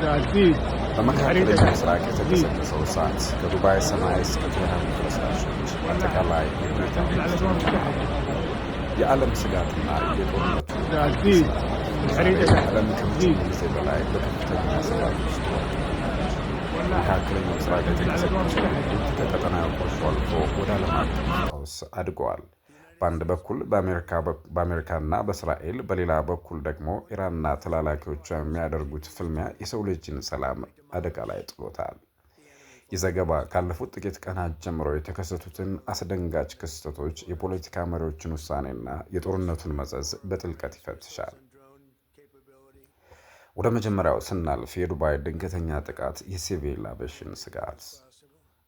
በመካከለኛው ምስራቅ የተቀሰቀሰው እሳት ከዱባይ ሰማይ እስከ ቴህራን ፍርስራሾች አጠቃላይ የሁኔታውን የዓለም ስጋትና የጦርነቱ ዓለም ከመቼም ጊዜ በላይ በከፍተኛ ስጋት ውስጥ መካከለኛው ምስራቅ የተቀሰቀሰው ከቀጠናዊ ቆርሶ አልፎ ወደ ዓለም አቀፍ ቀውስ አድገዋል። በአንድ በኩል በአሜሪካና በእስራኤል በሌላ በኩል ደግሞ ኢራንና ተላላኪዎቿ የሚያደርጉት ፍልሚያ የሰው ልጅን ሰላም አደጋ ላይ ጥሎታል። ይህ ዘገባ ካለፉት ጥቂት ቀናት ጀምሮ የተከሰቱትን አስደንጋጭ ክስተቶች፣ የፖለቲካ መሪዎችን ውሳኔና የጦርነቱን መዘዝ በጥልቀት ይፈትሻል። ወደ መጀመሪያው ስናልፍ የዱባይ ድንገተኛ ጥቃት፣ የሲቪል አቪዬሽን ስጋት።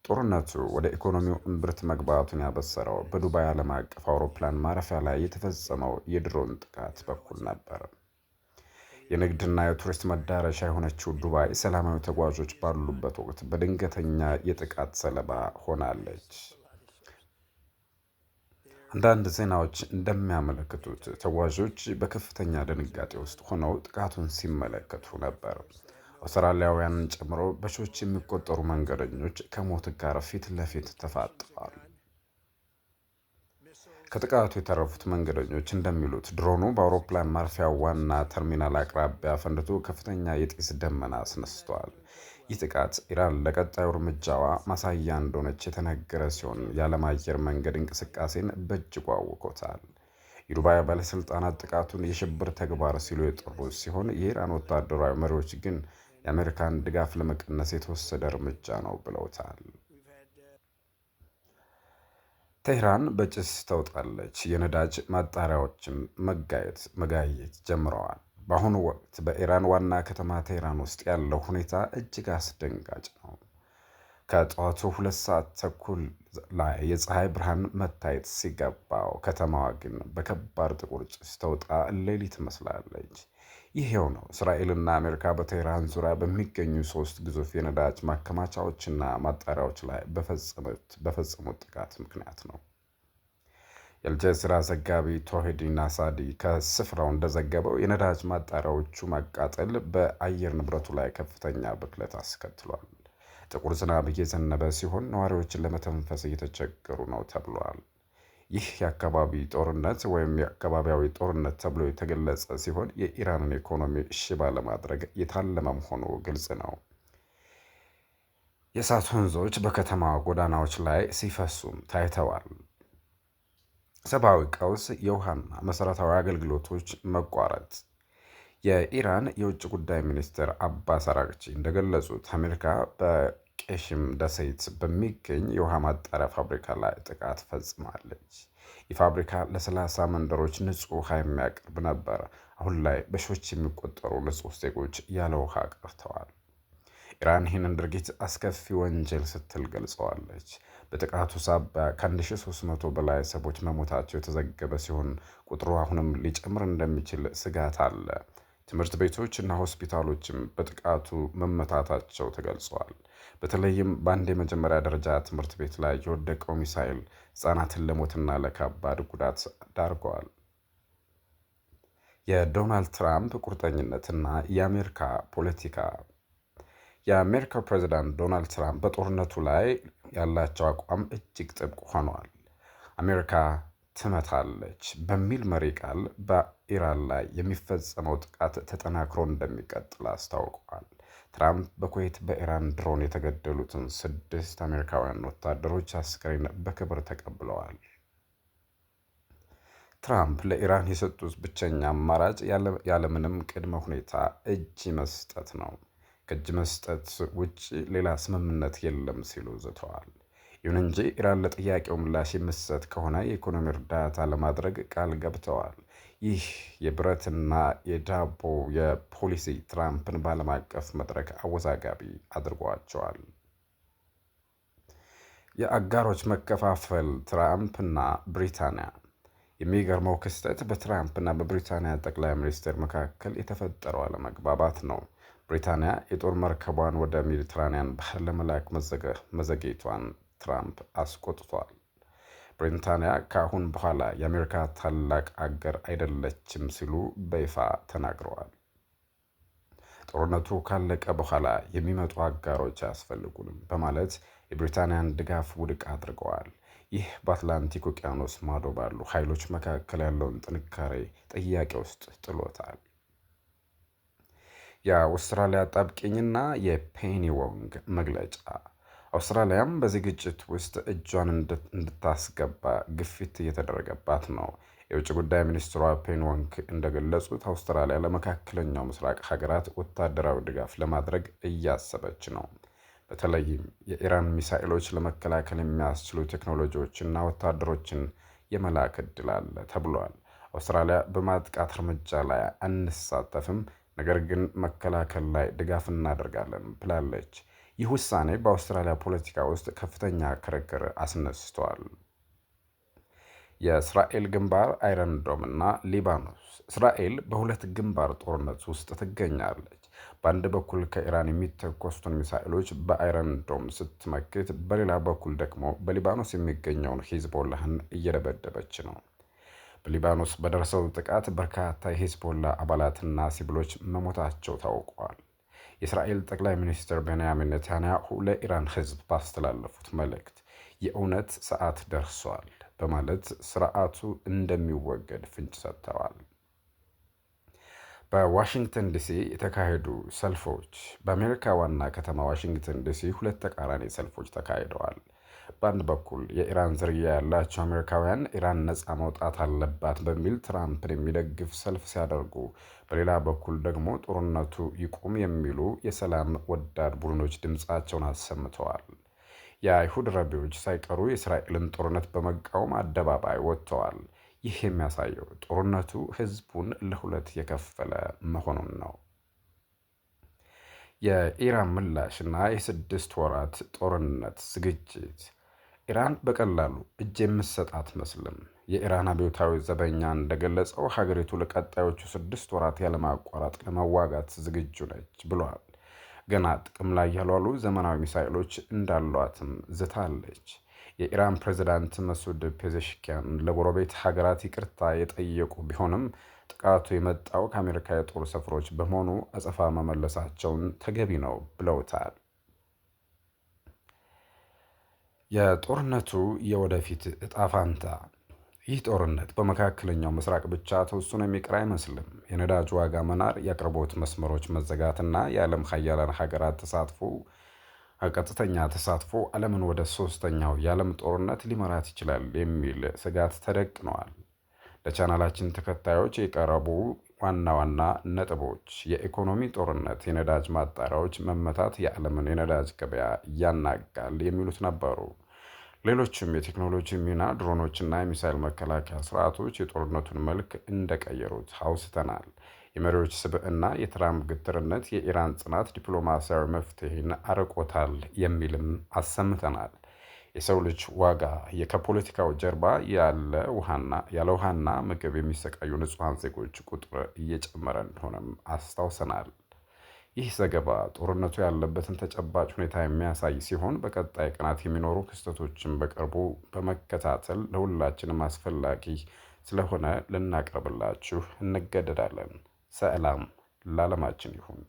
ጦርነቱ ወደ ኢኮኖሚው እምብርት መግባቱን ያበሰረው በዱባይ ዓለም አቀፍ አውሮፕላን ማረፊያ ላይ የተፈጸመው የድሮን ጥቃት በኩል ነበር። የንግድና የቱሪስት መዳረሻ የሆነችው ዱባይ ሰላማዊ ተጓዦች ባሉበት ወቅት በድንገተኛ የጥቃት ሰለባ ሆናለች። አንዳንድ ዜናዎች እንደሚያመለክቱት ተጓዦች በከፍተኛ ድንጋጤ ውስጥ ሆነው ጥቃቱን ሲመለከቱ ነበር። አውስትራሊያውያንን ጨምሮ በሺዎች የሚቆጠሩ መንገደኞች ከሞት ጋር ፊት ለፊት ተፋጠዋል። ከጥቃቱ የተረፉት መንገደኞች እንደሚሉት ድሮኑ በአውሮፕላን ማረፊያ ዋና ተርሚናል አቅራቢያ ፈንድቶ ከፍተኛ የጢስ ደመና አስነስቷል። ይህ ጥቃት ኢራን ለቀጣዩ እርምጃዋ ማሳያ እንደሆነች የተነገረ ሲሆን የዓለም አየር መንገድ እንቅስቃሴን በእጅጉ አውኮታል። የዱባይ ባለሥልጣናት ጥቃቱን የሽብር ተግባር ሲሉ የጠሩት ሲሆን የኢራን ወታደራዊ መሪዎች ግን የአሜሪካን ድጋፍ ለመቀነስ የተወሰደ እርምጃ ነው ብለውታል። ቴህራን በጭስ ተውጣለች። የነዳጅ ማጣሪያዎችም መጋየት ጀምረዋል። በአሁኑ ወቅት በኢራን ዋና ከተማ ቴህራን ውስጥ ያለው ሁኔታ እጅግ አስደንጋጭ ነው። ከጠዋቱ 2 ሰዓት ተኩል ላይ የፀሐይ ብርሃን መታየት ሲገባው ከተማዋ ግን በከባድ ጥቁር ጭስ ተውጣ ሌሊት መስላለች። ይህ የሆነው እስራኤልና አሜሪካ በቴህራን ዙሪያ በሚገኙ 3 ግዙፍ የነዳጅ ማከማቻዎችና ማጣሪያዎች ላይ በፈጸሙት ጥቃት ምክንያት ነው። የአልጀዚራ ዘጋቢ ቶሄዲ ናሳዲ ከስፍራው እንደዘገበው የነዳጅ ማጣሪያዎቹ ማቃጠል በአየር ንብረቱ ላይ ከፍተኛ ብክለት አስከትሏል። ጥቁር ዝናብ እየዘነበ ሲሆን ነዋሪዎችን ለመተንፈስ እየተቸገሩ ነው ተብሏል። ይህ የአካባቢ ጦርነት ወይም የአካባቢያዊ ጦርነት ተብሎ የተገለጸ ሲሆን የኢራንን ኢኮኖሚ ሽባ ለማድረግ የታለመ መሆኑ ግልጽ ነው። የእሳት ወንዞች በከተማ ጎዳናዎች ላይ ሲፈሱም ታይተዋል። ሰብአዊ ቀውስ፣ የውሃና መሠረታዊ አገልግሎቶች መቋረጥ። የኢራን የውጭ ጉዳይ ሚኒስትር አባስ አራግቺ እንደገለጹት አሜሪካ በቄሽም ደሴት በሚገኝ የውሃ ማጣሪያ ፋብሪካ ላይ ጥቃት ፈጽማለች። ይህ ፋብሪካ ለ30 መንደሮች ንጹህ ውሃ የሚያቀርብ ነበር። አሁን ላይ በሺዎች የሚቆጠሩ ንጹህ ዜጎች ያለ ውሃ ቀርተዋል። ኢራን ይህንን ድርጊት አስከፊ ወንጀል ስትል ገልጸዋለች። በጥቃቱ ሳቢያ ከ1300 በላይ ሰዎች መሞታቸው የተዘገበ ሲሆን ቁጥሩ አሁንም ሊጨምር እንደሚችል ስጋት አለ። ትምህርት ቤቶች እና ሆስፒታሎችም በጥቃቱ መመታታቸው ተገልጸዋል። በተለይም በአንድ የመጀመሪያ ደረጃ ትምህርት ቤት ላይ የወደቀው ሚሳኤል ሕፃናትን ለሞትና ለከባድ ጉዳት ዳርገዋል። የዶናልድ ትራምፕ ቁርጠኝነትና የአሜሪካ ፖለቲካ። የአሜሪካው ፕሬዚዳንት ዶናልድ ትራምፕ በጦርነቱ ላይ ያላቸው አቋም እጅግ ጥብቅ ሆኗል። አሜሪካ ትመታለች በሚል መሪ ቃል በኢራን ላይ የሚፈጸመው ጥቃት ተጠናክሮ እንደሚቀጥል አስታውቀዋል። ትራምፕ በኩዌት በኢራን ድሮን የተገደሉትን 6 አሜሪካውያን ወታደሮች አስክሬን በክብር ተቀብለዋል። ትራምፕ ለኢራን የሰጡት ብቸኛ አማራጭ ያለምንም ቅድመ ሁኔታ እጅ መስጠት ነው። ከእጅ መስጠት ውጭ ሌላ ስምምነት የለም ሲሉ ዝተዋል። ይሁን እንጂ ኢራን ለጥያቄው ምላሽ የምትሰጥ ከሆነ የኢኮኖሚ እርዳታ ለማድረግ ቃል ገብተዋል። ይህ የብረትና የዳቦ የፖሊሲ ትራምፕን በዓለም አቀፍ መድረክ አወዛጋቢ አድርጓቸዋል። የአጋሮች መከፋፈል፣ ትራምፕና ብሪታንያ። የሚገርመው ክስተት በትራምፕና በብሪታንያ ጠቅላይ ሚኒስትር መካከል የተፈጠረው አለመግባባት ነው። ብሪታንያ የጦር መርከቧን ወደ ሜዲትራኒያን ባህር ለመላክ መዘግየቷን ትራምፕ አስቆጥቷል። ብሪታንያ ከአሁን በኋላ የአሜሪካ ታላቅ አገር አይደለችም ሲሉ በይፋ ተናግረዋል። ጦርነቱ ካለቀ በኋላ የሚመጡ አጋሮች አያስፈልጉንም በማለት የብሪታንያን ድጋፍ ውድቅ አድርገዋል። ይህ በአትላንቲክ ውቅያኖስ ማዶ ባሉ ኃይሎች መካከል ያለውን ጥንካሬ ጥያቄ ውስጥ ጥሎታል። የአውስትራሊያ አጣብቂኝና የፔኒ ዎንግ መግለጫ። አውስትራሊያም በዚህ ግጭት ውስጥ እጇን እንድታስገባ ግፊት እየተደረገባት ነው። የውጭ ጉዳይ ሚኒስትሯ ፔኒ ዎንግ እንደገለጹት አውስትራሊያ ለመካከለኛው ምስራቅ ሀገራት ወታደራዊ ድጋፍ ለማድረግ እያሰበች ነው። በተለይም የኢራን ሚሳኤሎች ለመከላከል የሚያስችሉ ቴክኖሎጂዎችና ወታደሮችን የመላክ እድል አለ ተብሏል። አውስትራሊያ በማጥቃት እርምጃ ላይ አንሳተፍም፣ ነገር ግን መከላከል ላይ ድጋፍ እናደርጋለን ብላለች። ይህ ውሳኔ በአውስትራሊያ ፖለቲካ ውስጥ ከፍተኛ ክርክር አስነስቷል። የእስራኤል ግንባር አይረን ዶም እና ሊባኖስ። እስራኤል በሁለት ግንባር ጦርነት ውስጥ ትገኛለች። በአንድ በኩል ከኢራን የሚተኮሱትን ሚሳኤሎች በአይረን ዶም ስትመክት፣ በሌላ በኩል ደግሞ በሊባኖስ የሚገኘውን ሂዝቦላህን እየደበደበች ነው። በሊባኖስ በደረሰው ጥቃት በርካታ የሂዝቦላ አባላትና ሲቪሎች መሞታቸው ታውቋል። የእስራኤል ጠቅላይ ሚኒስትር ቤንያሚን ኔታንያሁ ለኢራን ሕዝብ ባስተላለፉት መልእክት የእውነት ሰዓት ደርሷል በማለት ስርዓቱ እንደሚወገድ ፍንጭ ሰጥተዋል። በዋሽንግተን ዲሲ የተካሄዱ ሰልፎች። በአሜሪካ ዋና ከተማ ዋሽንግተን ዲሲ ሁለት ተቃራኒ ሰልፎች ተካሂደዋል። በአንድ በኩል የኢራን ዝርያ ያላቸው አሜሪካውያን ኢራን ነፃ መውጣት አለባት በሚል ትራምፕን የሚደግፍ ሰልፍ ሲያደርጉ፣ በሌላ በኩል ደግሞ ጦርነቱ ይቁም የሚሉ የሰላም ወዳድ ቡድኖች ድምፃቸውን አሰምተዋል። የአይሁድ ረቢዎች ሳይቀሩ የእስራኤልን ጦርነት በመቃወም አደባባይ ወጥተዋል። ይህ የሚያሳየው ጦርነቱ ህዝቡን ለሁለት የከፈለ መሆኑን ነው። የኢራን ምላሽና የ6 ወራት ጦርነት ዝግጅት። ኢራን በቀላሉ እጅ የምትሰጥ አትመስልም። የኢራን አብዮታዊ ዘበኛ እንደገለጸው ሀገሪቱ ለቀጣዮቹ 6 ወራት ያለማቋረጥ ለመዋጋት ዝግጁ ነች ብሏል። ገና ጥቅም ላይ ያልዋሉ ዘመናዊ ሚሳኤሎች እንዳሏትም ዝታለች። የኢራን ፕሬዝዳንት መሱድ ፔዜሽኪያን ለጎረቤት ሀገራት ይቅርታ የጠየቁ ቢሆንም ጥቃቱ የመጣው ከአሜሪካ የጦር ሰፈሮች በመሆኑ አጸፋ መመለሳቸውን ተገቢ ነው ብለውታል። የጦርነቱ የወደፊት እጣ ፋንታ። ይህ ጦርነት በመካከለኛው ምስራቅ ብቻ ተወስኖ የሚቀር አይመስልም። የነዳጅ ዋጋ መናር፣ የአቅርቦት መስመሮች መዘጋትና የዓለም ሀያላን ሀገራት ቀጥተኛ ተሳትፎ ዓለምን ወደ ሶስተኛው የዓለም ጦርነት ሊመራት ይችላል የሚል ስጋት ተደቅነዋል። ለቻናላችን ተከታዮች የቀረቡ ዋና ዋና ነጥቦች: የኢኮኖሚ ጦርነት፣ የነዳጅ ማጣሪያዎች መመታት የዓለምን የነዳጅ ገበያ ያናጋል የሚሉት ነበሩ። ሌሎችም የቴክኖሎጂ ሚና፣ ድሮኖችና የሚሳይል መከላከያ ስርዓቶች የጦርነቱን መልክ እንደቀየሩት አውስተናል። የመሪዎች ስብዕና፣ የትራምፕ ግትርነት፣ የኢራን ጽናት ዲፕሎማሲያዊ መፍትሄን አርቆታል የሚልም አሰምተናል። የሰው ልጅ ዋጋ፣ ከፖለቲካው ጀርባ ያለ ውሃና ምግብ የሚሰቃዩ ንጹሐን ዜጎች ቁጥር እየጨመረ እንደሆነም አስታውሰናል። ይህ ዘገባ ጦርነቱ ያለበትን ተጨባጭ ሁኔታ የሚያሳይ ሲሆን በቀጣይ ቀናት የሚኖሩ ክስተቶችን በቅርቡ በመከታተል ለሁላችንም አስፈላጊ ስለሆነ ልናቀርብላችሁ እንገደዳለን። ሰላም ለዓለማችን ይሁን።